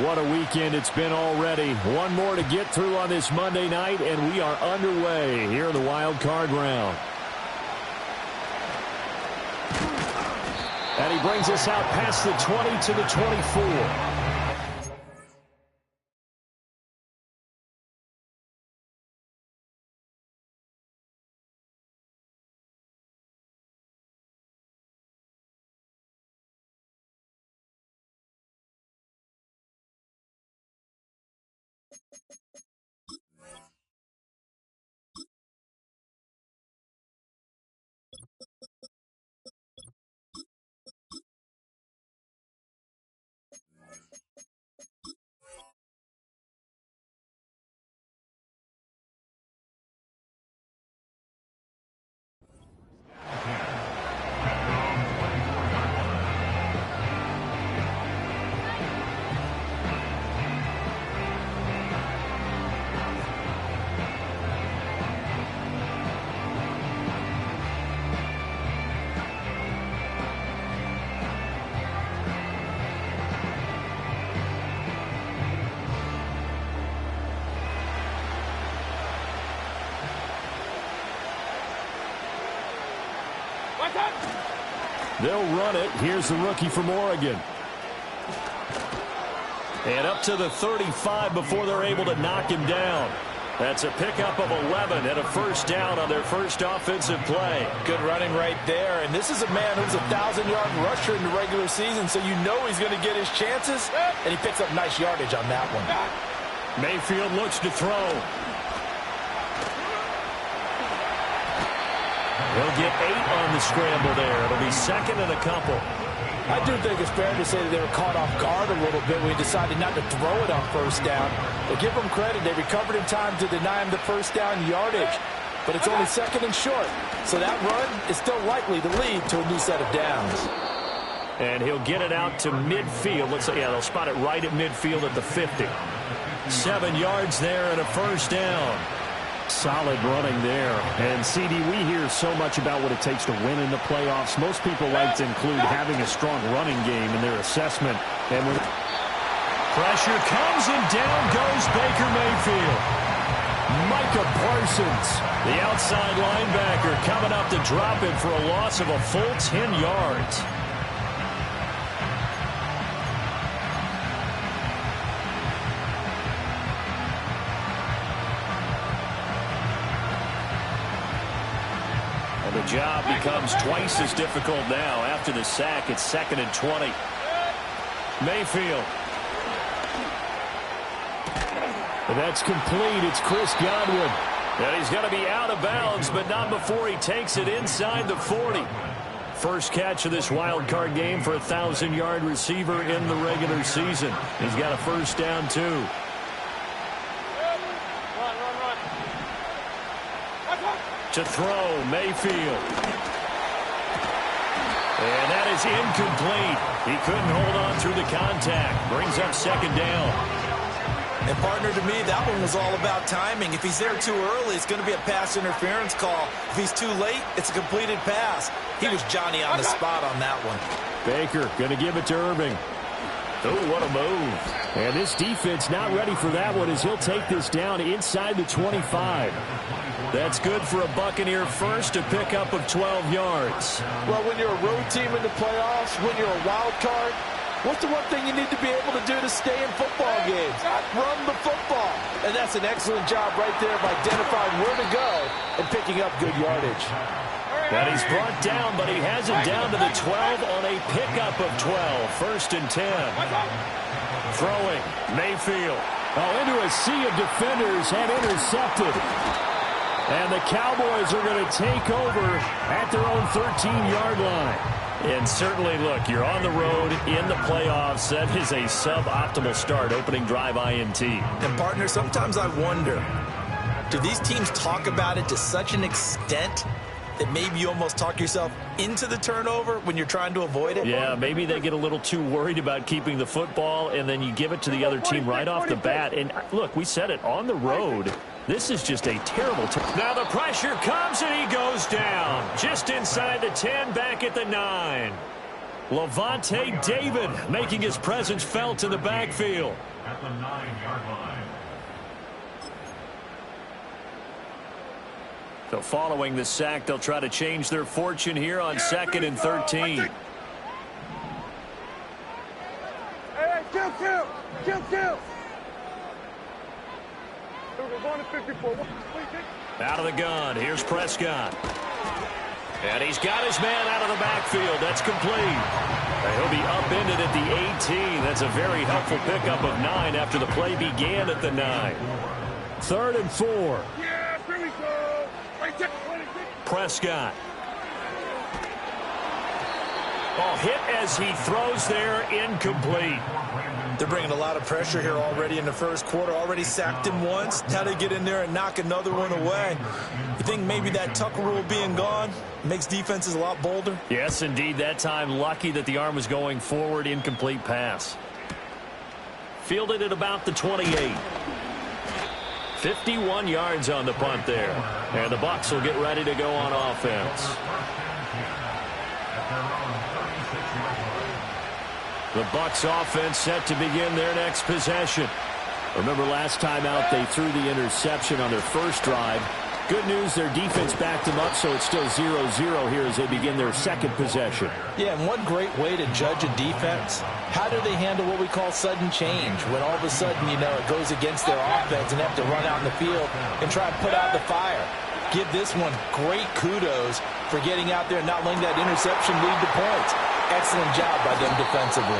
What a weekend it's been already. One more to get through on this Monday night, and we are underway here in the wild card round. And he brings us out past the 20 to the 24. They'll run it. Here's the rookie from Oregon. And up to the 35 before they're able to knock him down. That's a pickup of 11 and a first down on their first offensive play. Good running right there. And this is a man who's a 1,000-yard rusher in the regular season, so you know he's going to get his chances. And he picks up nice yardage on that one. Mayfield looks to throw. He'll get 8 on the scramble there. It'll be second and a couple. I do think it's fair to say that they were caught off guard a little bit when he decided not to throw it on first down. But give them credit. They recovered in time to deny him the first down yardage. But it's only second and short. So that run is still likely to lead to a new set of downs. And he'll get it out to midfield. Looks like, yeah, they'll spot it right at midfield at the 50. 7 yards there and a first down. Solid running there. And, CD, we hear so much about what it takes to win in the playoffs. Most people like to include having a strong running game in their assessment. And when pressure comes and down goes Baker Mayfield. Micah Parsons, the outside linebacker, coming up to drop him for a loss of a full 10 yards. The job becomes twice as difficult now. After the sack, it's second and 20. Mayfield. And that's complete. It's Chris Godwin. And he's going to be out of bounds, but not before he takes it inside the 40. First catch of this wild card game for a 1,000-yard receiver in the regular season. He's got a first down, too. To throw, Mayfield. And that is incomplete. He couldn't hold on through the contact. Brings up second down. And, partner, to me, that one was all about timing. If he's there too early, it's going to be a pass interference call. If he's too late, it's a completed pass. He was Johnny on the spot on that one. Baker going to give it to Irving. Oh, what a move. And this defense not ready for that one as he'll take this down inside the 25. That's good for a Buccaneer first, a pickup of 12 yards. Well, when you're a road team in the playoffs, when you're a wild card, what's the one thing you need to be able to do to stay in football games? Run the football. And that's an excellent job right there of identifying where to go and picking up good yardage. And he's brought down, but he has it down to the 12 on a pickup of 12. First and 10. Throwing, Mayfield. Oh, into a sea of defenders and intercepted. And the Cowboys are going to take over at their own 13-yard line. And certainly, look, you're on the road in the playoffs. That is a suboptimal start, opening drive INT. And, partner, sometimes I wonder, do these teams talk about it to such an extent that maybe you almost talk yourself into the turnover when you're trying to avoid it? Yeah, maybe they get a little too worried about keeping the football, and then you give it to the other team right off the bat. And, look, we said it, on the road, this is just a terrible now the pressure comes, and he goes down. Just inside the 10, back at the 9. Levante David making his presence felt in the backfield. At the 9-yard line. So following the sack, they'll try to change their fortune here on 2nd and 13. Hey, kill. We're going to 54. Out of the gun, here's Prescott. And he's got his man out of the backfield. That's complete. And he'll be upended at the 18. That's a very helpful pickup of 9 after the play began at the 9. 3rd and 4. Yeah, here we go. Right there. Prescott. Oh, hit as he throws there, incomplete. They're bringing a lot of pressure here already in the first quarter. Already sacked him once. Now they get in there and knock another one away. You think maybe that Tucker rule being gone makes defenses a lot bolder? Yes, indeed. That time, lucky that the arm was going forward. Incomplete pass. Fielded at about the 28. 51 yards on the punt there. And the Bucs will get ready to go on offense. The Bucs offense set to begin their next possession. Remember last time out they threw the interception on their first drive. Good news, their defense backed them up, so it's still 0-0 here as they begin their second possession. Yeah, and one great way to judge a defense, how do they handle what we call sudden change? When all of a sudden, you know, it goes against their offense and they have to run out in the field and try and put out the fire. Give this one great kudos for getting out there and not letting that interception lead to points. Excellent job by them defensively.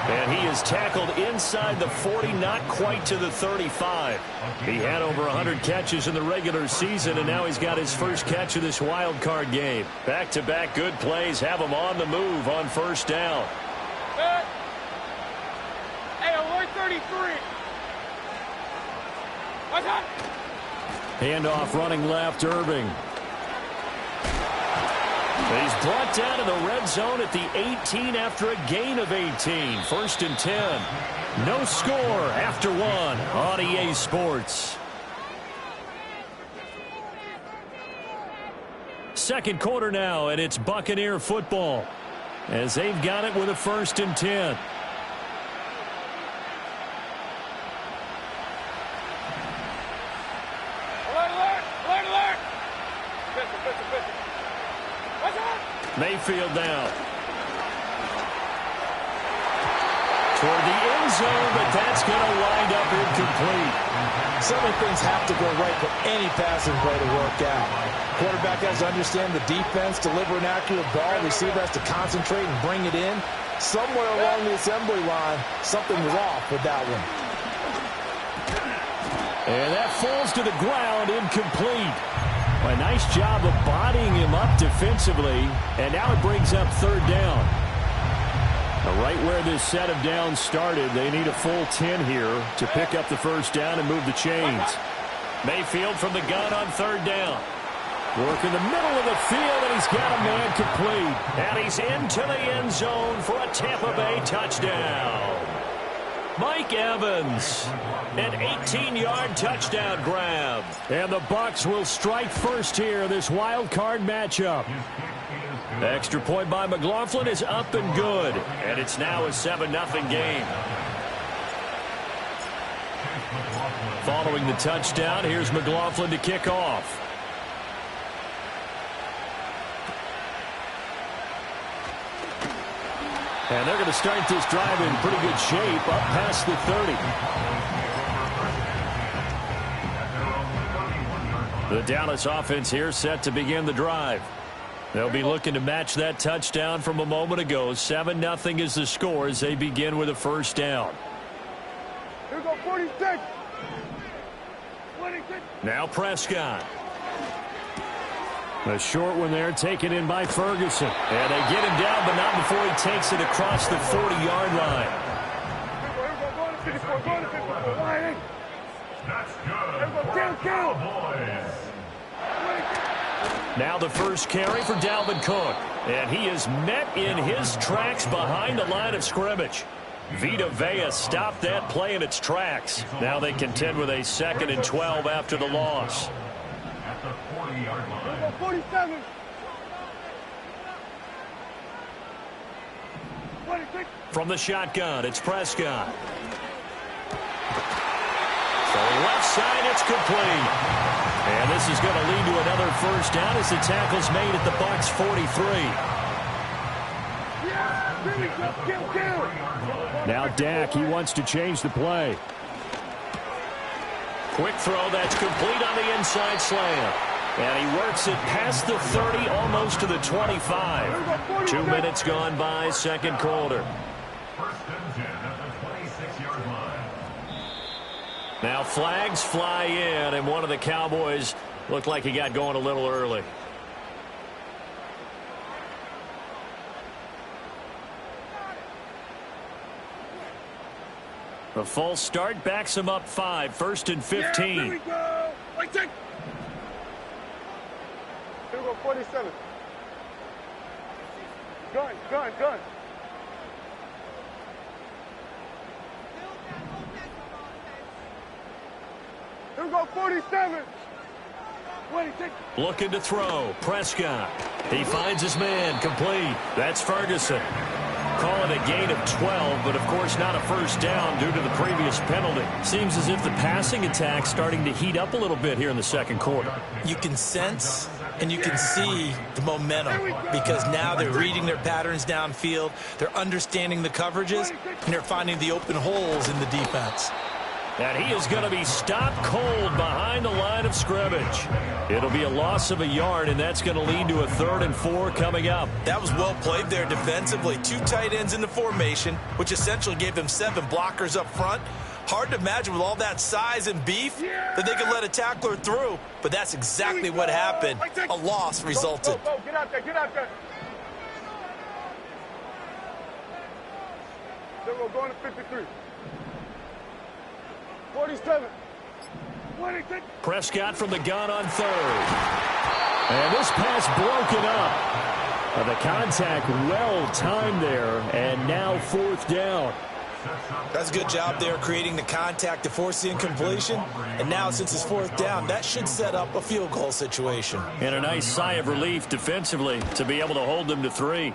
And he is tackled inside the 40, not quite to the 35. He had over 100 catches in the regular season, and now he's got his first catch of this wild card game. Back-to-back good plays have him on the move on first down. Hey, alert 33. What's up? Handoff running left, Irving. He's brought down to the red zone at the 18 after a gain of 18. 1st and 10. No score after 1 on EA Sports. Second quarter now, and it's Buccaneer football as they've got it with a 1st and 10. Alert. Mayfield down. Toward the end zone, but that's going to wind up incomplete. So many things have to go right for any passing play to work out. Quarterback has to understand the defense, deliver an accurate ball. Receiver has to concentrate and bring it in. Somewhere along the assembly line, something was off with that one. And that falls to the ground, incomplete. A nice job of bodying him up defensively, and now it brings up 3rd down. Now, right where this set of downs started, they need a full 10 here to pick up the first down and move the chains. Mayfield from the gun on 3rd down. Work in the middle of the field, and he's got a man complete. And he's into the end zone for a Tampa Bay touchdown. Mike Evans, an 18-yard touchdown grab. And the Bucs will strike first here, this wild card matchup. Extra point by McLaughlin is up and good. And it's now a 7-0 game. Following the touchdown, here's McLaughlin to kick off. And they're going to start this drive in pretty good shape, up past the 30. The Dallas offense here set to begin the drive. They'll be looking to match that touchdown from a moment ago. 7-0 is the score as they begin with a first down. Here we go, 46. Now Prescott. A short one there, taken in by Ferguson. And they get him down, but not before he takes it across the 40-yard line. That's good. Cowboys. Now the first carry for Dalvin Cook. And he is met in his tracks behind the line of scrimmage. Vita Vea stopped that play in its tracks. Now they contend with a 2nd and 12 after the loss. At the 40-yard line. 47. From the shotgun, it's Prescott. So left side, it's complete. And this is going to lead to another first down as the tackle's made at the Bucs 43. Now Dak, he wants to change the play. Quick throw, that's complete on the inside slant. And he works it past the 30, almost to the 25. 2 minutes gone by, second quarter. First and 10 at the 26-yard line. Now flags fly in, and one of the Cowboys looked like he got going a little early. The false start backs him up 5, first and 15. Here we go. Right, take. Here we go, 47. Gun. Here we go, 47. Wait, take. Looking to throw. Prescott. He finds his man. Complete. That's Ferguson. Call it a gain of 12, but of course not a first down due to the previous penalty. Seems as if the passing attack's starting to heat up a little bit here in the second quarter. You can sense and you can see the momentum because now they're reading their patterns downfield, they're understanding the coverages, and they're finding the open holes in the defense. And he is going to be stopped cold behind the line of scrimmage. It'll be a loss of a yard, and that's going to lead to a 3rd and 4 coming up. That was well played there defensively. 2 tight ends in the formation, which essentially gave them 7 blockers up front. Hard to imagine with all that size and beef that they could let a tackler through, but that's exactly what happened. A loss resulted. Go. Get out there. Then we're going to 53. 47. Prescott from the gun on 3rd. And this pass broken up. The contact well timed there, and now 4th down. That's a good job there creating the contact to force the incompletion. And now since it's 4th down, that should set up a field goal situation. And a nice sigh of relief defensively to be able to hold them to 3.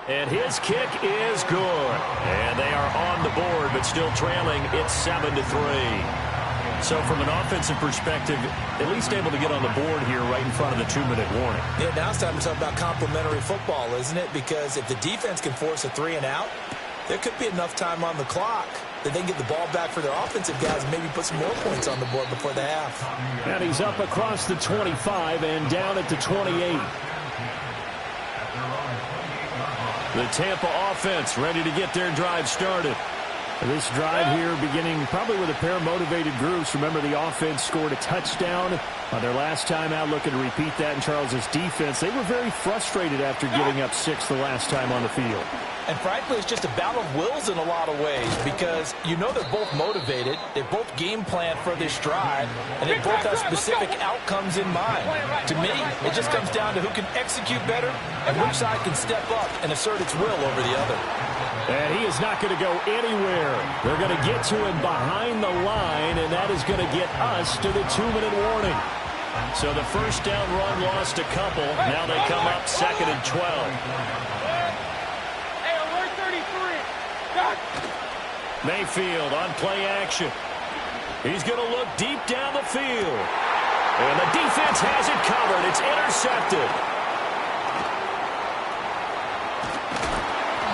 And his kick is good. And they are on the board, but still trailing. It's 7-3. So from an offensive perspective, at least able to get on the board here right in front of the 2-minute warning. Yeah, now it's time to talk about complementary football, isn't it? Because if the defense can force a 3 and out, there could be enough time on the clock that they can get the ball back for their offensive guys and maybe put some more points on the board before the half. And he's up across the 25 and down at the 28. The Tampa offense ready to get their drive started. This drive here beginning probably with a pair of motivated groups. Remember, the offense scored a touchdown on their last time out, looking to repeat that in Charles's defense. They were very frustrated after giving up 6 the last time on the field. And frankly, it's just a battle of wills in a lot of ways because you know they're both motivated, they both game plan for this drive, and they both have specific outcomes in mind. To me, it just comes down to who can execute better and which side can step up and assert its will over the other. And he is not going to go anywhere. They're going to get to him behind the line, and that is going to get us to the 2-minute warning. So the first down run lost a couple. Now they come up 2nd and 12. Mayfield on play action. He's going to look deep down the field. And the defense has it covered. It's intercepted.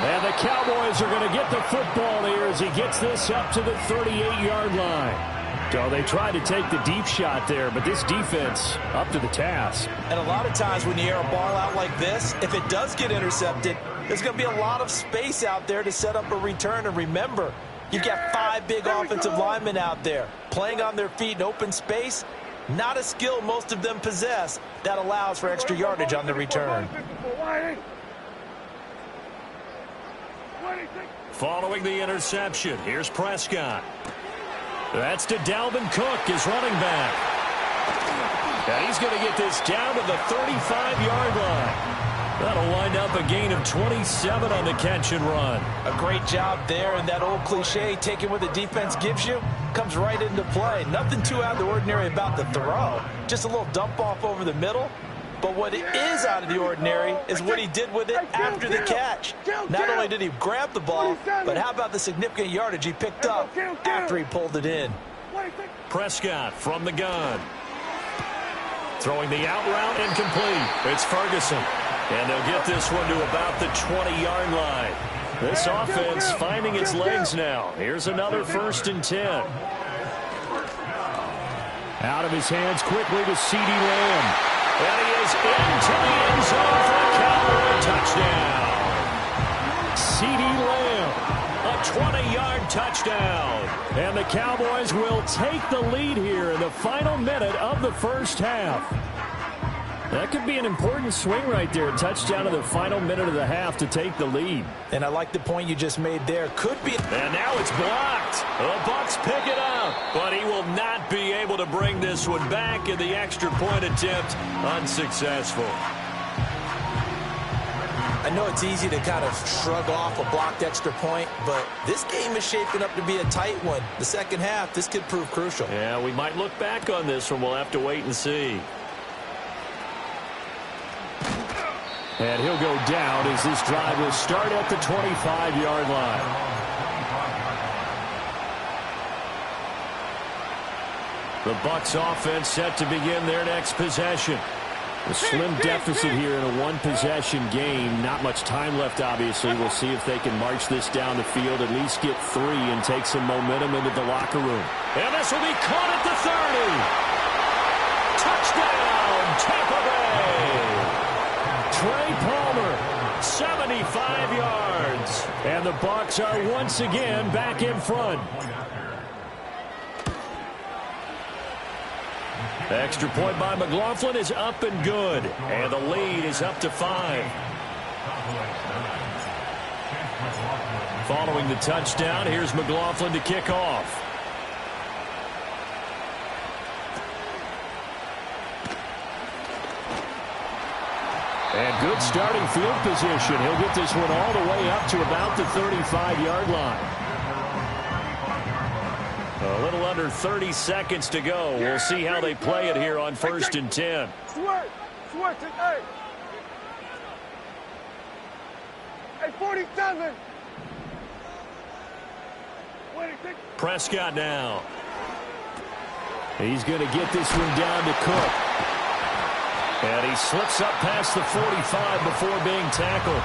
And the Cowboys are going to get the football here as he gets this up to the 38-yard line. So they tried to take the deep shot there, but this defense up to the task. And a lot of times when you air a ball out like this, if it does get intercepted, there's going to be a lot of space out there to set up a return. And remember, you've got 5 big offensive linemen out there playing on their feet in open space. Not a skill most of them possess that allows for extra yardage on the return. Following the interception, here's Prescott. That's to Dalvin Cook, his running back. And he's going to get this down to the 35-yard line. That'll wind up a gain of 27 on the catch and run. A great job there, and that old cliche, taking what the defense gives you, comes right into play. Nothing too out of the ordinary about the throw. Just a little dump off over the middle, But what is out of the ordinary is what he did with it after the catch. Not only did he grab the ball, but how about the significant yardage he picked up after he pulled it in. Prescott from the gun. Throwing the out route incomplete. It's Ferguson. And they'll get this one to about the 20-yard line. This offense finding its legs now. Here's another 1st and 10. Out of his hands quickly to C.D. Lamb. And he is into the end zone for a Cowboy touchdown. C.D. Lamb. A 20-yard touchdown. And the Cowboys will take the lead here in the final minute of the first half. That could be an important swing right there. Touchdown in the final minute of the half to take the lead. And I like the point you just made there. Could be. And now it's blocked. The Bucs pick it up. But he will not be able to bring this one back in the extra point attempt. Unsuccessful. I know it's easy to kind of shrug off a blocked extra point, but this game is shaping up to be a tight one. The second half, this could prove crucial. Yeah, we might look back on this one. We'll have to wait and see. And he'll go down as this drive will start at the 25-yard line. The Bucs offense set to begin their next possession. A slim deficit here in a one-possession game. Not much time left, obviously. We'll see if they can march this down the field, at least get 3, and take some momentum into the locker room. And this will be caught at the 30. Touchdown, Tampa Bay. Trey Palmer, 75 yards. and the Bucs are once again back in front. Extra point by McLaughlin is up and good, and the lead is up to 5. Following the touchdown, here's McLaughlin to kick off. And good starting field position. He'll get this one all the way up to about the 35-yard line. A little under 30 seconds to go. We'll see how they play it here on 1st and 10. Hey, 47. Prescott now. He's going to get this one down to Cook. And he slips up past the 45 before being tackled.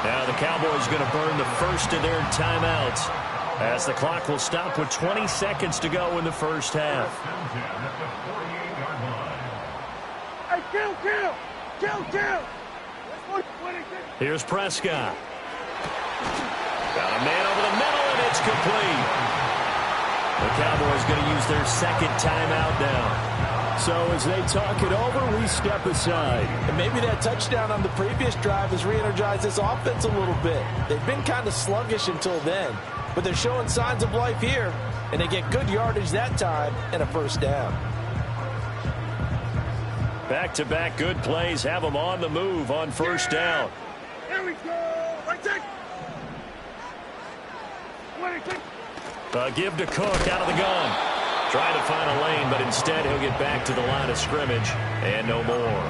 Now the Cowboys going to burn the first of their timeouts, as the clock will stop with 20 seconds to go in the first half. Hey, kill. Here's Prescott. Got a man over the middle, and it's complete. The Cowboys going to use their second timeout now. So as they talk it over, we step aside. And maybe that touchdown on the previous drive has re-energized this offense a little bit. They've been kind of sluggish until then, but they're showing signs of life here, and they get good yardage that time and a first down. Back-to-back good plays have them on the move on first down. Here we go. Right there. Give to Cook out of the gun. Trying to find a lane, but instead he'll get back to the line of scrimmage and no more.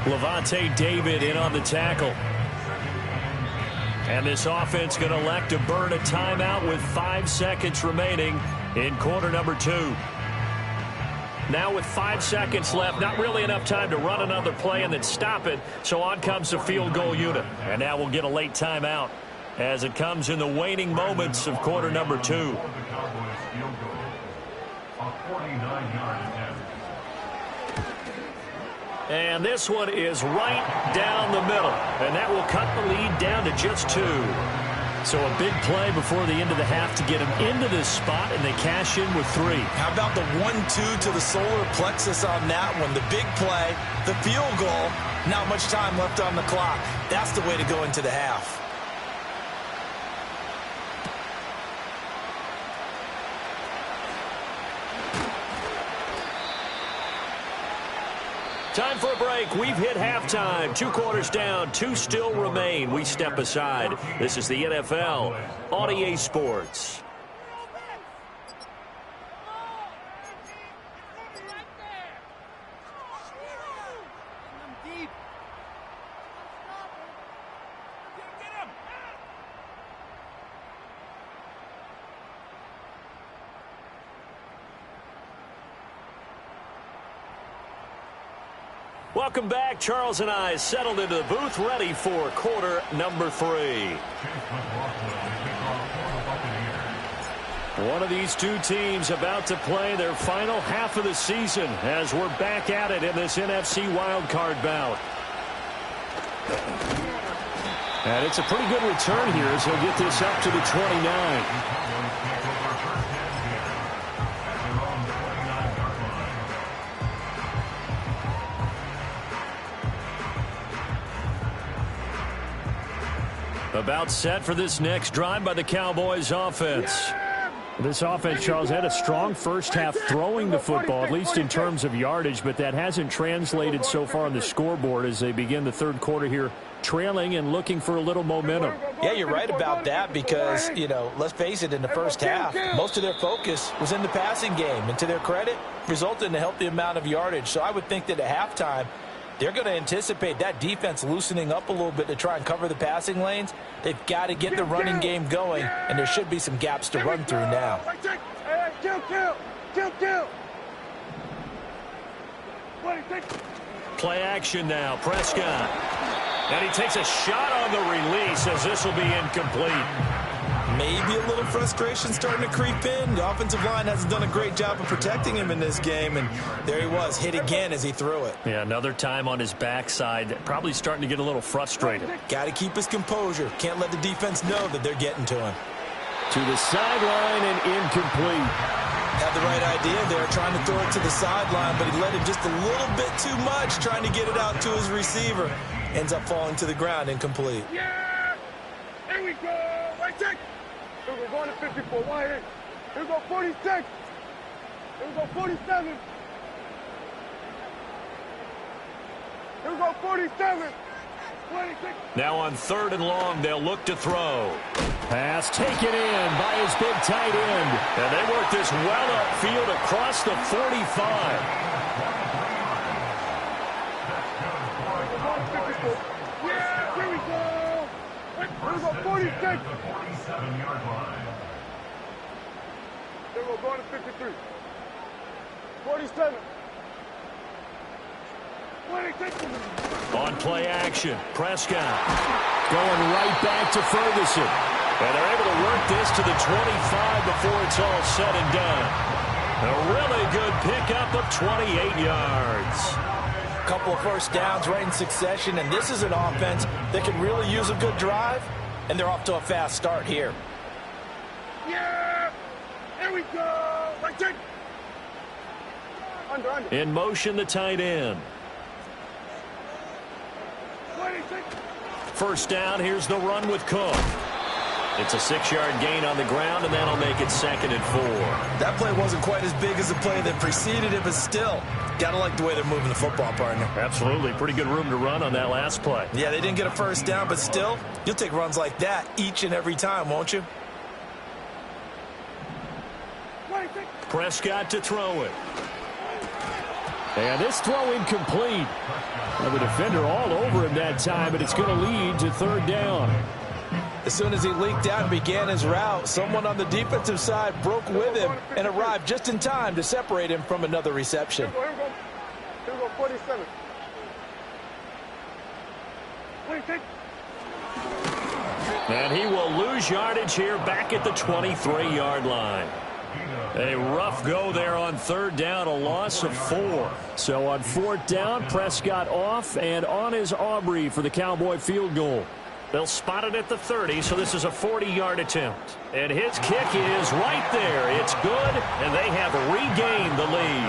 Levante David in on the tackle. And this offense going to elect to burn a timeout with 5 seconds remaining in quarter number 2. Now with 5 seconds left, not really enough time to run another play and then stop it. So on comes the field goal unit. And now we'll get a late timeout as it comes in the waning moments of quarter number 2. And this one is right down the middle. And that will cut the lead down to just 2. So a big play before the end of the half to get them into this spot, and they cash in with 3. How about the 1-2 to the solar plexus on that one? The big play, the field goal, not much time left on the clock. That's the way to go into the half. Time for a break. We've hit halftime. 2 quarters down. 2 still remain. We step aside. This is the NFL on EA Sports. Welcome back. Charles and I settled into the booth, ready for quarter number 3. One of these two teams about to play their final half of the season as we're back at it in this NFC wildcard bout. And it's a pretty good return here as he'll get this up to the 29. About set for this next drive by the Cowboys offense. This offense, Charles, had a strong first half throwing the football, at least in terms of yardage, but that hasn't translated so far on the scoreboard as they begin the third quarter here, trailing and looking for a little momentum. Yeah, you're right about that because, let's face it, in the first half, most of their focus was in the passing game. And to their credit, resulted in a healthy amount of yardage. So I would think that at halftime, they're going to anticipate that defense loosening up a little bit to try and cover the passing lanes. They've got to get the running game going, and there should be some gaps to run through now. Play action now. Prescott. And he takes a shot on the release as this will be incomplete. Maybe a little frustration starting to creep in. The offensive line hasn't done a great job of protecting him in this game, and there he was, hit again as he threw it. Yeah, another time on his backside, probably starting to get a little frustrated. Got to keep his composure. Can't let the defense know that they're getting to him. To the sideline and incomplete. Had the right idea there, trying to throw it to the sideline, but he let him just a little bit too much, trying to get it out to his receiver. Ends up falling to the ground, incomplete. Yeah! Here we go! Right check! Here we go, going to 54. Wide in. Here we go, 46. Here we go, 47. Here we go, 47. 26. Now on 3rd and long, they'll look to throw. Pass taken in by his big tight end. And they work this well upfield across the 45. Yeah, here we go. Here we go, 46. 47-yard line. Here we go, going to 53. 47. 26. On play action, Prescott going right back to Ferguson. And they're able to work this to the 25 before it's all said and done. A really good pickup of 28 yards. Couple of first downs right in succession, and this is an offense that can really use a good drive, and they're off to a fast start here. Yeah! Here we go. Right check. Under. In motion, the tight end. 26. First down, here's the run with Cook. It's a 6-yard gain on the ground, and that'll make it 2nd and 4. That play wasn't quite as big as the play that preceded it, but still, got to like the way they're moving the football, partner. Absolutely. Pretty good room to run on that last play. Yeah, they didn't get a first down, but still, you'll take runs like that each and every time, won't you? 26. Prescott to throw it. And this throw incomplete. Well, the defender all over him that time, but it's going to lead to 3rd down. As soon as he leaked out and began his route, someone on the defensive side broke with him and arrived just in time to separate him from another reception. Here we go. Here we go, 47. 26. And he will lose yardage here back at the 23-yard line. A rough go there on 3rd down, a loss of 4. So on 4th down, Prescott off and on is Aubrey for the Cowboy field goal. They'll spot it at the 30, so this is a 40-yard attempt. And his kick is right there. It's good, and they have regained the lead.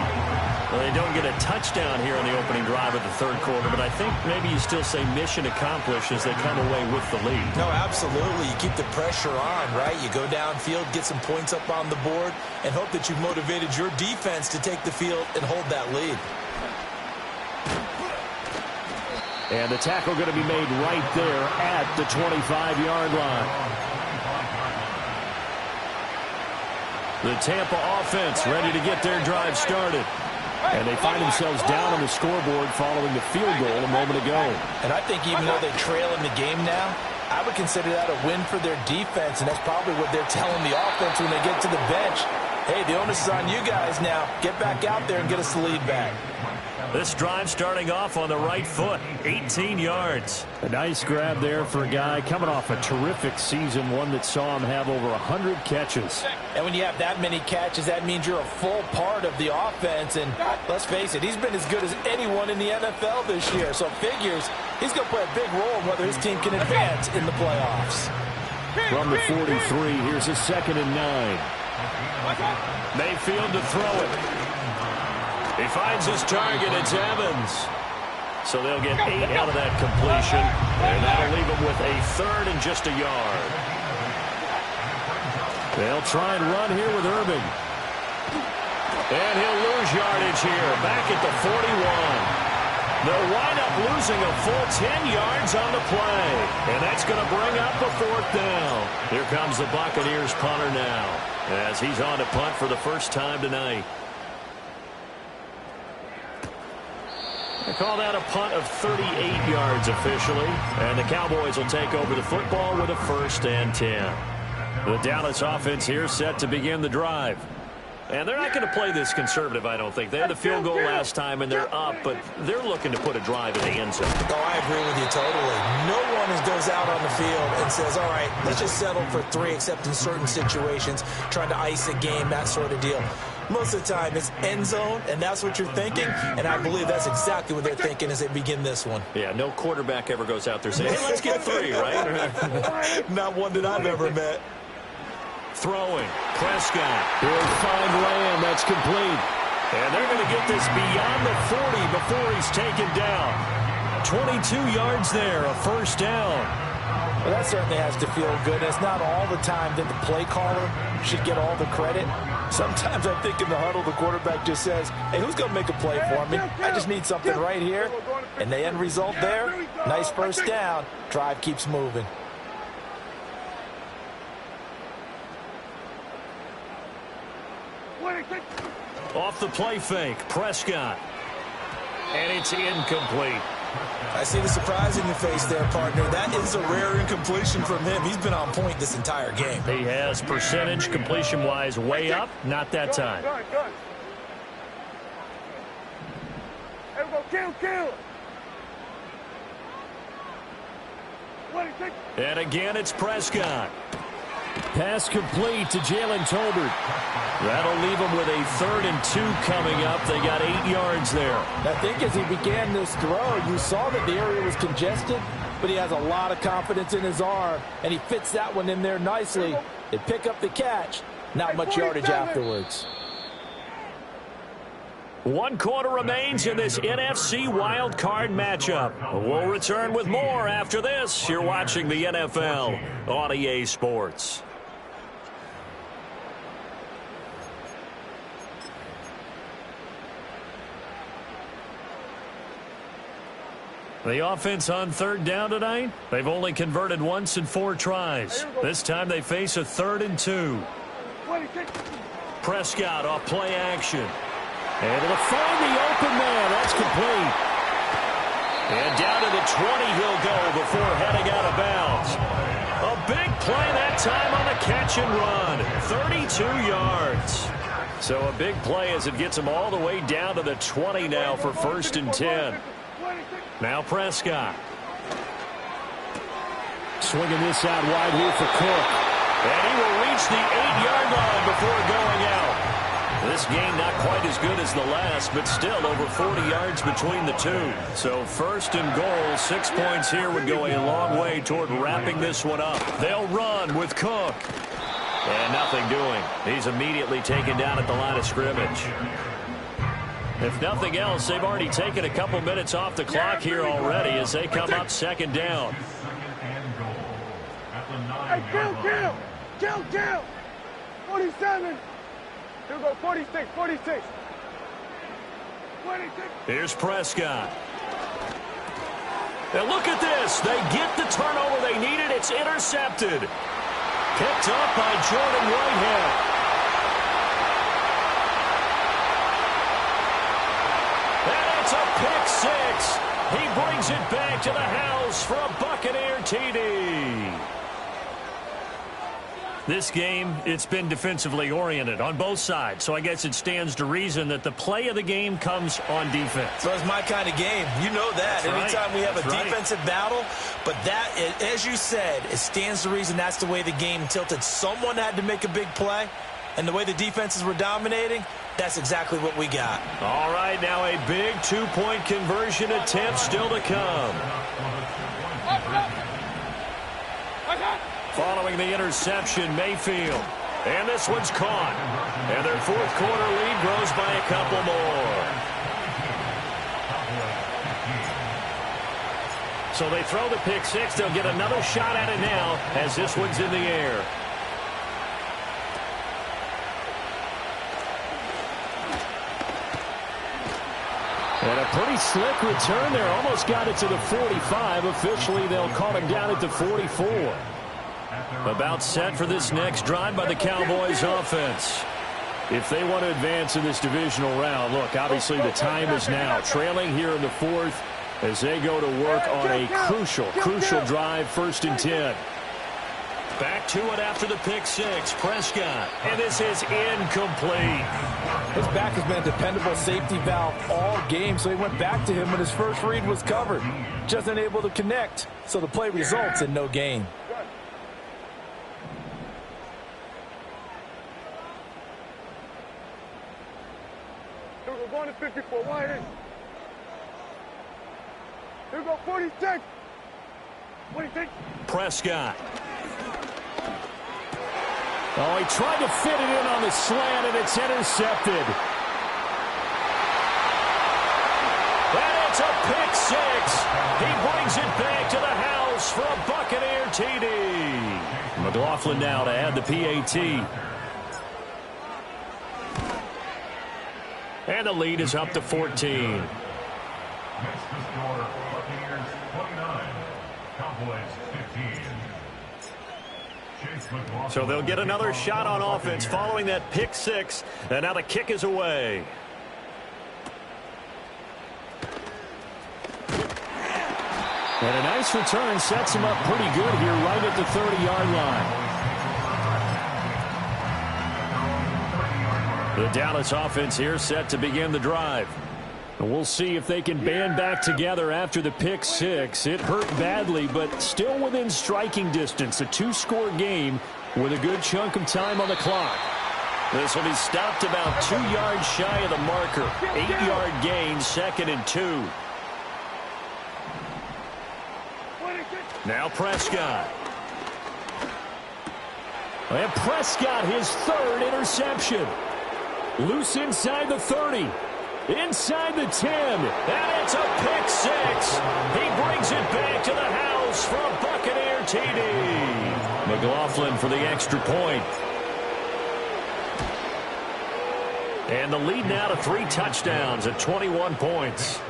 Well, they don't get a touchdown here on the opening drive of the 3rd quarter, but I think maybe you still say mission accomplished as they come away with the lead. No, absolutely. You keep the pressure on, right? You go downfield, get some points up on the board, and hope that you've motivated your defense to take the field and hold that lead. And the tackle going to be made right there at the 25-yard line. The Tampa offense ready to get their drive started. And they find themselves down on the scoreboard following the field goal a moment ago. And I think even though they trail in the game now, I would consider that a win for their defense, and that's probably what they're telling the offense when they get to the bench. Hey, the onus is on you guys now. Get back out there and get us the lead back. This drive starting off on the right foot, 18 yards. A nice grab there for a guy coming off a terrific season, one that saw him have over 100 catches. And when you have that many catches, that means you're a full part of the offense. And let's face it, he's been as good as anyone in the NFL this year. So it figures he's going to play a big role in whether his team can advance in the playoffs. From the 43, here's a 2nd and 9. Mayfield to throw it. He finds his target. It's Evans. So they'll get 8 out of that completion. And that'll leave him with a 3rd and just a yard. They'll try and run here with Irving. And he'll lose yardage here. Back at the 41. They'll wind up losing a full 10 yards on the play. And that's going to bring up a 4th down. Here comes the Buccaneers punter now, as he's on to punt for the first time tonight. They call that a punt of 38 yards officially. And the Cowboys will take over the football with a 1st and 10. The Dallas offense here set to begin the drive. And they're not going to play this conservative, I don't think. They had the field goal last time, and they're up, but they're looking to put a drive in the end zone. Oh, I agree with you totally. No one goes out on the field and says, all right, let's just settle for 3, except in certain situations, trying to ice a game, that sort of deal. Most of the time, it's end zone, and that's what you're thinking, and I believe that's exactly what they're thinking as they begin this one. Yeah, no quarterback ever goes out there saying, hey, let's get 3, right? Not one that I've ever met. Throwing. Prescott. He'll find Lamb. That's complete. And they're going to get this beyond the 40 before he's taken down. 22 yards there, a 1st down. Well, that certainly has to feel good. It's not all the time that the play caller should get all the credit. Sometimes I think in the huddle, the quarterback just says, hey, who's going to make a play for me? I just need something right here. And the end result there, nice 1st down. Drive keeps moving. Off the play fake, Prescott. And it's incomplete. I see the surprise in your face there, partner. That is a rare incompletion from him. He's been on point this entire game. He has percentage completion-wise way up. Not that time. Kill. And again, it's Prescott. Pass complete to Jalen Tolbert. That'll leave him with a 3rd and 2 coming up. They got 8 yards there. I think as he began this throw, you saw that the area was congested, but he has a lot of confidence in his arm, and he fits that one in there nicely. They pick up the catch. Not much yardage afterwards. 1 quarter remains in this NFC Wild Card matchup. We'll return with more after this. You're watching the NFL on EA Sports. The offense on 3rd down tonight, they've only converted once in 4 tries. This time they face a 3rd and 2. Prescott off play action. Able to find the open man. That's complete. And down to the 20 he'll go before heading out of bounds. A big play that time on the catch and run. 32 yards. So a big play as it gets him all the way down to the 20 now for 1st and 10. Now Prescott. Swinging this out wide here for Cook. And he will reach the 8-yard line before going out. This game not quite as good as the last, but still over 40 yards between the two. So 1st and goal, 6 points here would go a long way toward wrapping this one up. They'll run with Cook. And nothing doing. He's immediately taken down at the line of scrimmage. If nothing else, they've already taken a couple minutes off the clock here already as they come up 2nd down. Hey, kill. 47. He'll go 46. Here's Prescott. And look at this. They get the turnover they needed. It's intercepted. Picked up by Jordan Whitehead. And it's a pick 6. He brings it back to the house for a Buccaneer TD. This game, it's been defensively oriented on both sides, so I guess it stands to reason that the play of the game comes on defense. So it's my kind of game. You know that. Anytime we have a defensive battle, but that, as you said, it stands to reason that's the way the game tilted. Someone had to make a big play, and the way the defenses were dominating, that's exactly what we got. All right, now a big two-point conversion attempt still to come. Following the interception, Mayfield. And this one's caught. And their fourth quarter lead grows by a couple more. So they throw the pick six. They'll get another shot at it now as this one's in the air. And a pretty slick return there. Almost got it to the 45. Officially, they'll call him down at the 44. About set for this next drive by the Cowboys offense. If they want to advance in this divisional round, look, obviously the time is now. Trailing here in the fourth as they go to work on a crucial drive, 1st and 10. Back to it after the pick six. Prescott. And this is incomplete. His back has been a dependable safety valve all game, so he went back to him when his first read was covered. Just unable to connect, so the play results in no gain. We're going to 54. Wide in. Here we go, 46. 46. Prescott. Oh, he tried to fit it in on the slant, and it's intercepted. And it's a pick six. He brings it back to the house for a Buccaneer TD. McLaughlin now to add the PAT. And the lead is up to 14. Next to score, Buccaneers 29, Cowboys 15. So they'll get another shot on offense following that pick six. And now the kick is away. And a nice return sets him up pretty good here right at the 30-yard line. The Dallas offense here set to begin the drive. And we'll see if they can band back together after the pick six. It hurt badly, but still within striking distance. A 2-score game with a good chunk of time on the clock. This will be stopped about 2 yards shy of the marker. 8-yard gain, 2nd and 2. Now Prescott. And Prescott, his 3rd interception. Loose inside the 30. Inside the 10. And it's a pick six. He brings it back to the house for a Buccaneer TD. McLaughlin for the extra point. And the lead now to 3 touchdowns at 21 points.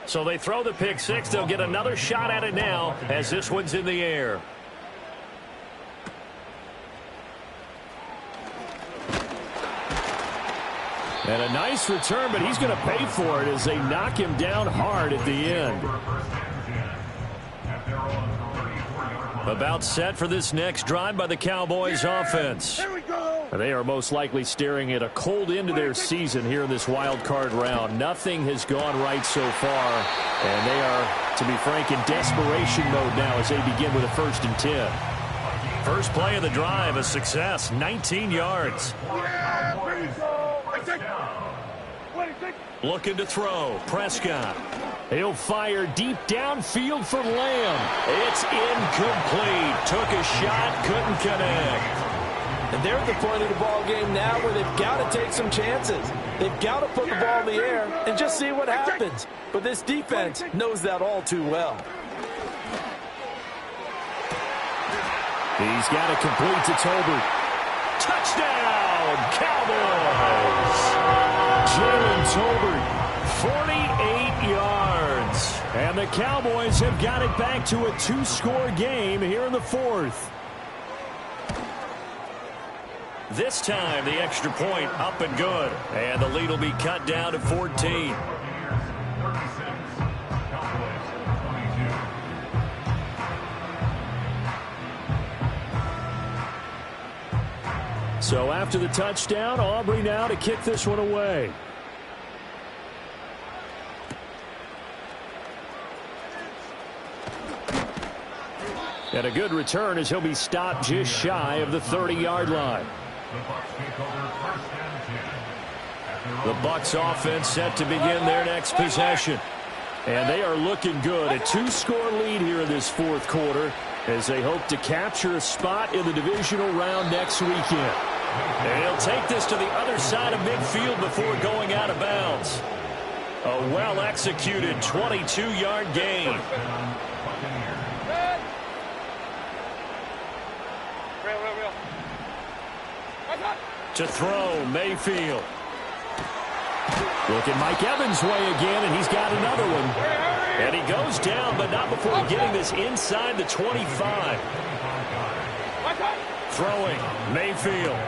So they throw the pick six. They'll get another shot at it now as this one's in the air. And a nice return, but he's going to pay for it as they knock him down hard at the end. About set for this next drive by the Cowboys offense. Here we go. They are most likely staring at a cold end to their season here in this wild card round. Nothing has gone right so far, and they are, to be frank, in desperation mode now as they begin with a 1st and 10. First play of the drive, a success, 19 yards. Looking to throw, Prescott. He'll fire deep downfield for Lamb. It's incomplete. Took a shot, couldn't connect. And they're at the point of the ball game now where they've got to take some chances. They've got to put the ball in the air and just see what happens. But this defense knows that all too well. He's got it complete to Tolbert. Touchdown, Cowboys! Jalen Tolbert, 48 yards. And the Cowboys have got it back to a 2-score game here in the 4th. This time, the extra point up and good. And the lead will be cut down to 14. So after the touchdown, Aubrey now to kick this one away. And a good return as he'll be stopped just shy of the 30-yard line. The Bucs offense set to begin their next possession. And they are looking good. A 2-score lead here in this fourth quarter as they hope to capture a spot in the divisional round next weekend. And he'll take this to the other side of midfield before going out of bounds. A well-executed 22-yard gain. To throw, Mayfield. Looking Mike Evans' way again, and he's got another one. And he goes down, but not before getting this inside the 25. Throwing, Mayfield.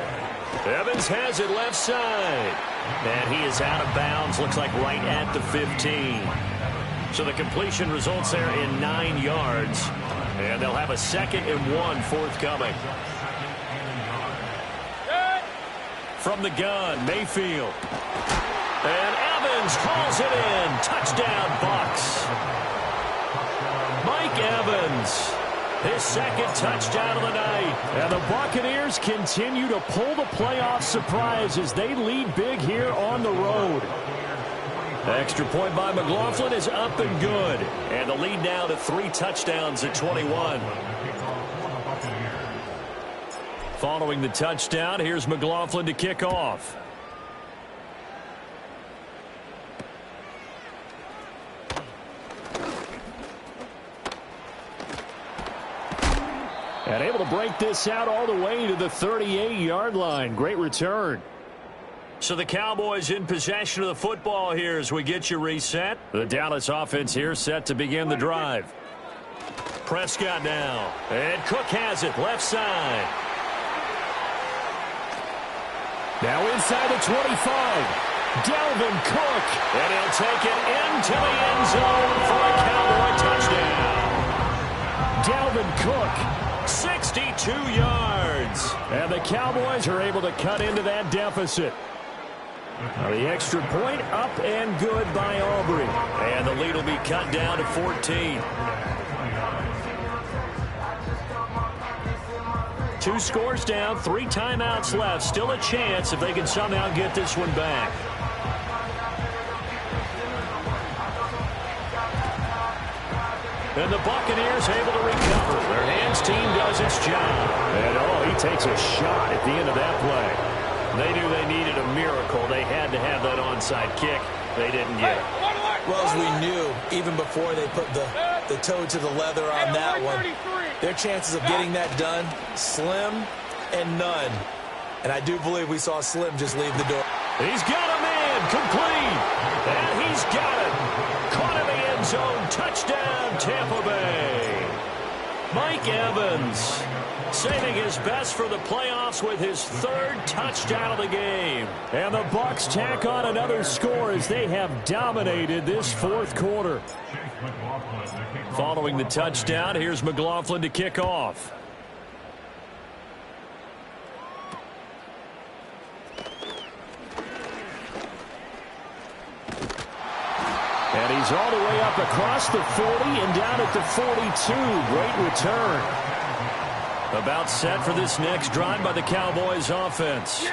Evans has it left side. And he is out of bounds, looks like right at the 15. So the completion results there in 9 yards. And they'll have a 2nd and 1 forthcoming. From the gun, Mayfield. And Evans calls it in. Touchdown, Bucs. Mike Evans, his 2nd touchdown of the night. And the Buccaneers continue to pull the playoff surprise as they lead big here on the road. Extra point by McLaughlin is up and good. And the lead now to 3 touchdowns at 21. Following the touchdown, here's McLaughlin to kick off. And able to break this out all the way to the 38-yard line. Great return. So the Cowboys in possession of the football here as we get you reset. The Dallas offense here set to begin the drive. Prescott now. And Cook has it left side. Now inside the 25. Dalvin Cook. And he'll take it into the end zone for a Cowboy touchdown. Dalvin Cook, 62 yards. And the Cowboys are able to cut into that deficit. Now the extra point up and good by Aubrey. And the lead will be cut down to 14. 2 scores down, 3 timeouts left. Still a chance if they can somehow get this one back. And the Buccaneers able to recover. Their hands team does its job. And he takes a shot at the end of that play. They knew they needed a miracle. They had to have that onside kick. They didn't get it. Well, as we knew, even before they put the toe to the leather on that one, their chances of getting that done, slim and none. And I do believe we saw Slim just leave the door. He's got a man, complete. And he's got it. Caught in the end zone, touchdown, Tampa Bay. Mike Evans saving his best for the playoffs with his 3rd touchdown of the game. And the Bucs tack on another score as they have dominated this fourth quarter. Following the touchdown, here's McLaughlin to kick off. And he's all the way up across the 40 and down at the 42. Great return. About set for this next drive by the Cowboys offense.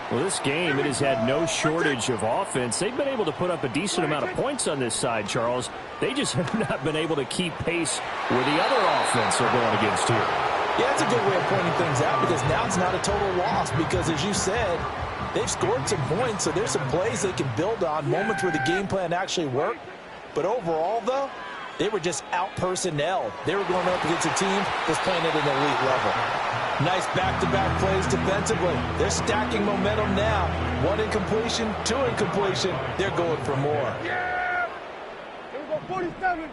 Well, this game, it has had no shortage of offense. They've been able to put up a decent amount of points on this side, Charles. They just have not been able to keep pace with the other offense they're going against here. Yeah, that's a good way of pointing things out because now it's not a total loss because, as you said, they've scored some points, so there's some plays they can build on, moments where the game plan actually worked. But overall, though, they were just out-personnel. They were going up against a team that's playing at an elite level. Nice back-to-back plays defensively. They're stacking momentum now. 1 incompletion, 2 incompletion. They're going for more. Yeah! Here we go, 47.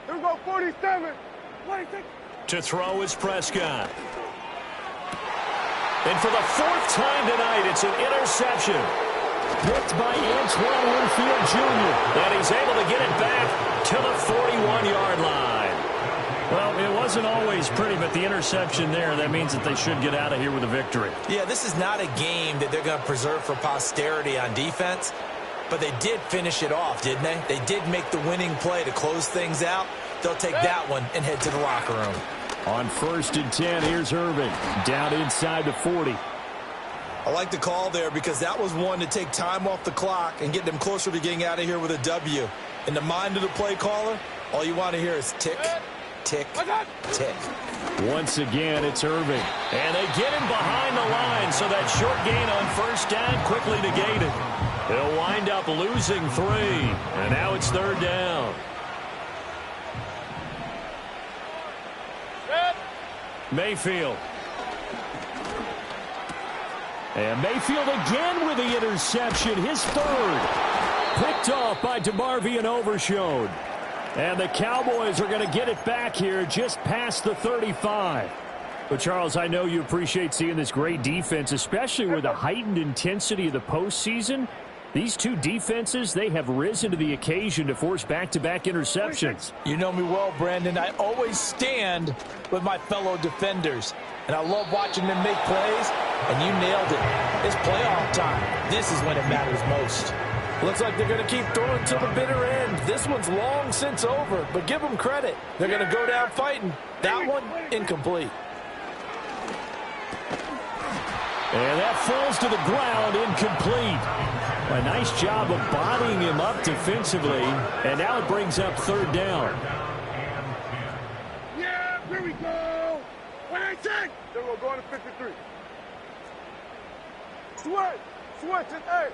Here we go, 47. 26. To throw is Prescott. And for the 4th time tonight, it's an interception. Picked by Antoine Winfield Jr. And he's able to get it back to the 41-yard line. Well, it wasn't always pretty, but the interception there, that means that they should get out of here with a victory. Yeah, this is not a game that they're going to preserve for posterity on defense, but they did finish it off, didn't they? They did make the winning play to close things out. They'll take that one and head to the locker room. On 1st and 10, here's Irvin, down inside the 40. I like the call there because that was one to take time off the clock and get them closer to getting out of here with a W. In the mind of the play caller, all you want to hear is tick, tick, tick. Once again, it's Irvin. And they get him behind the line, so that short gain on 1st down quickly negated. He'll wind up losing 3, and now it's 3rd down. Mayfield. And Mayfield again with the interception, his 3rd. Picked off by DeMarvion Overshone. And the Cowboys are going to get it back here just past the 35. But, Charles, I know you appreciate seeing this great defense, especially with the heightened intensity of the postseason. These two defenses, they have risen to the occasion to force back-to-back interceptions. You know me well, Brandon. I always stand with my fellow defenders. And I love watching them make plays, and you nailed it. It's playoff time. This is when it matters most. Looks like they're going to keep throwing to the bitter end. This one's long since over, but give them credit. They're going to go down fighting. That one, incomplete. And that falls to the ground, incomplete. A nice job of bodying him up defensively, and now it brings up 3rd down. Yeah, here we go. 186. Then we'll go on to 53. Switch, it's 8.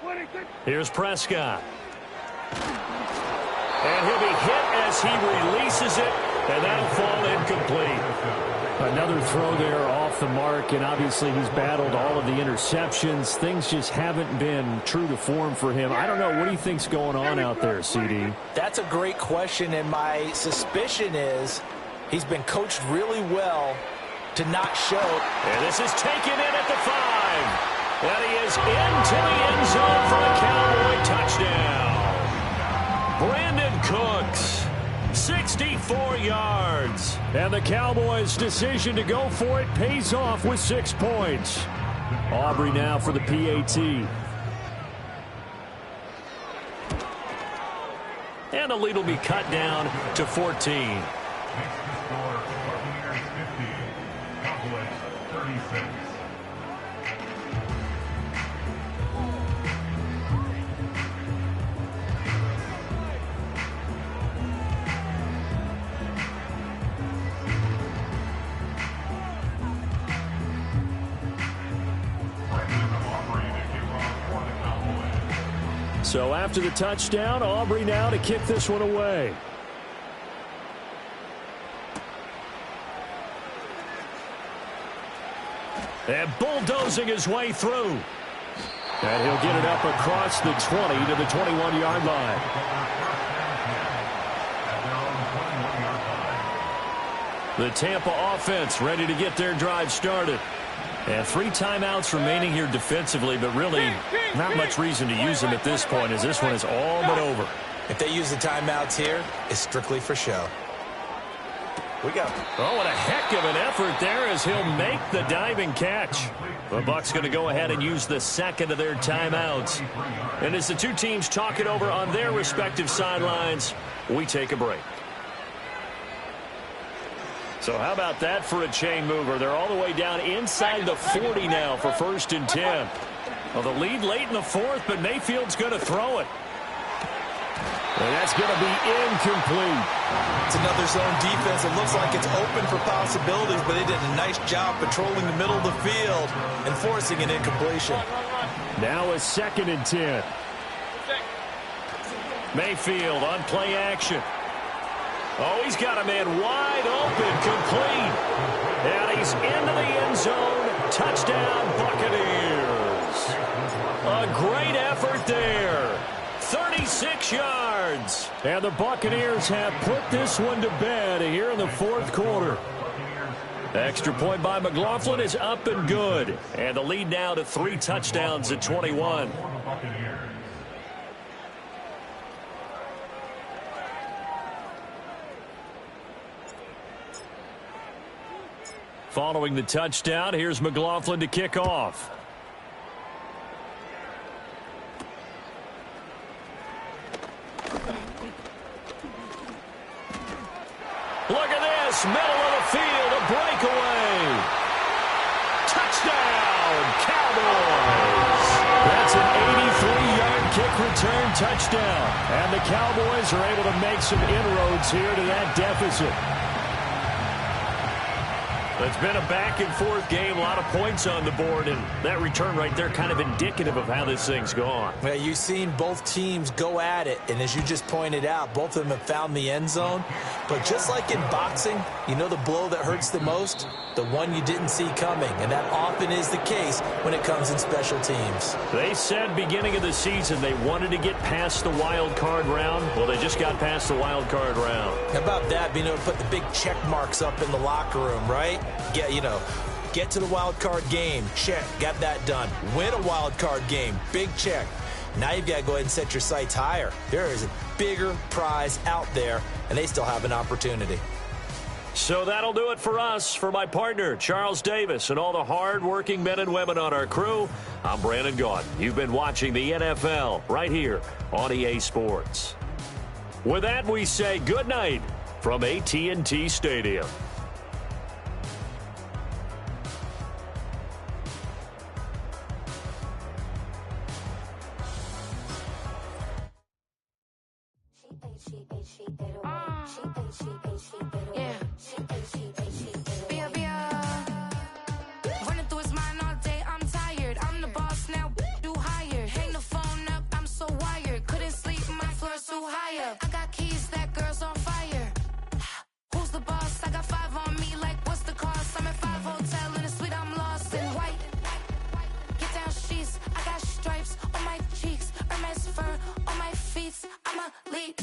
186. Here's Prescott. And he'll be hit as he releases it, and that'll fall incomplete. Another throw there off the mark, and obviously he's battled all of the interceptions. Things just haven't been true to form for him. I don't know. What do you think's going on out there, CD? That's a great question, and my suspicion is he's been coached really well to not show. And this is taken in at the 5. And he is into the end zone for a Cowboy touchdown. Brandon Cooks, 64 yards. And the Cowboys' decision to go for it pays off with 6 points. Aubrey now for the PAT. And the lead will be cut down to 14. Cowboys 36. So after the touchdown, Aubrey now to kick this one away. And bulldozing his way through. And he'll get it up across the 20 to the 21-yard line. The Tampa offense ready to get their drive started. And 3 timeouts remaining here defensively, but really not much reason to use them at this point, as this one is all but over. If they use the timeouts here, it's strictly for show. We go. Oh, what a heck of an effort there as he'll make the diving catch. The Bucs going to go ahead and use the second of their timeouts. And as the two teams talk it over on their respective sidelines, we take a break. So how about that for a chain mover? They're all the way down inside the 40 now for 1st and 10. Well, the lead late in the 4th, but Mayfield's going to throw it. And that's going to be incomplete. It's another zone defense. It looks like it's open for possibilities, but they did a nice job patrolling the middle of the field and forcing an incompletion. Now a 2nd and 10. Mayfield on play action. Oh, he's got a man wide open, complete. And he's into the end zone. Touchdown, Buccaneers. A great effort there. 36 yards. And the Buccaneers have put this one to bed here in the 4th quarter. Extra point by McLaughlin is up and good. And the lead now to 3 touchdowns at 21. Following the touchdown, here's McLaughlin to kick off. Look at this, middle of the field, a breakaway. Touchdown, Cowboys. That's an 83-yard kick return touchdown. And the Cowboys are able to make some inroads here to that deficit. It's been a back-and-forth game, a lot of points on the board, and that return right there kind of indicative of how this thing's gone. Well, you've seen both teams go at it, and as you just pointed out, both of them have found the end zone. But just like in boxing, you know the blow that hurts the most? The one you didn't see coming, and that often is the case when it comes in special teams. They said beginning of the season they wanted to get past the wild card round. Well, they just got past the wild card round. How about that, being able to put the big check marks up in the locker room, right? Get to the wild card game. Check. Got that done. Win a wild card game. Big check. Now you've got to go ahead and set your sights higher. There is a bigger prize out there, and they still have an opportunity. So that'll do it for us. For my partner, Charles Davis, and all the hard-working men and women on our crew, I'm Brandon Gaudin. You've been watching the NFL right here on EA Sports. With that, we say good night from AT&T Stadium. Running through his mind all day, I'm tired. I'm the boss now, do higher. Hang the phone up, I'm so wired. Couldn't sleep, my floor's too high up. I got keys, that girl's on fire. Who's the boss? I got 5 on me, like what's the cost? I'm at 5 hotel in a suite, I'm lost in white. Get down sheets, I got stripes on my cheeks. Hermes fur on my feet, I'm a lead.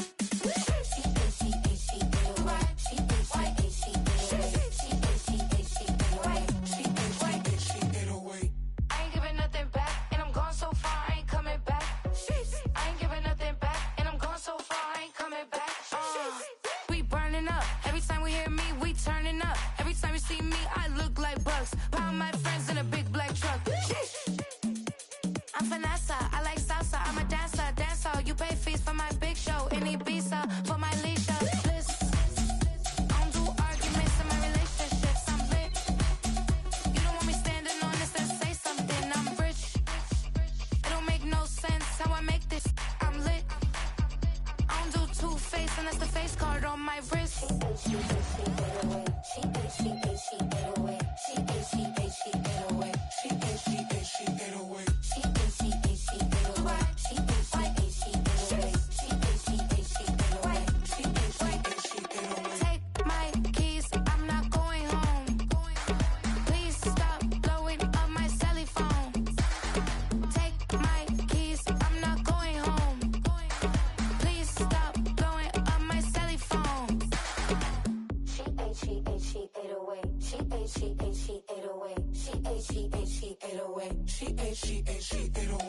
See me, I look like bucs. Pound my friends in a big black truck. I'm finesse, I like salsa. I'm a dancer, You pay fees for my big show in Ibiza for my leisure. I don't do arguments in my relationships. I'm lit. You don't want me standing on this and say something. I'm rich. It don't make no sense how I make this. I'm lit. I don't do two-face unless the face card on my wrist. She 808.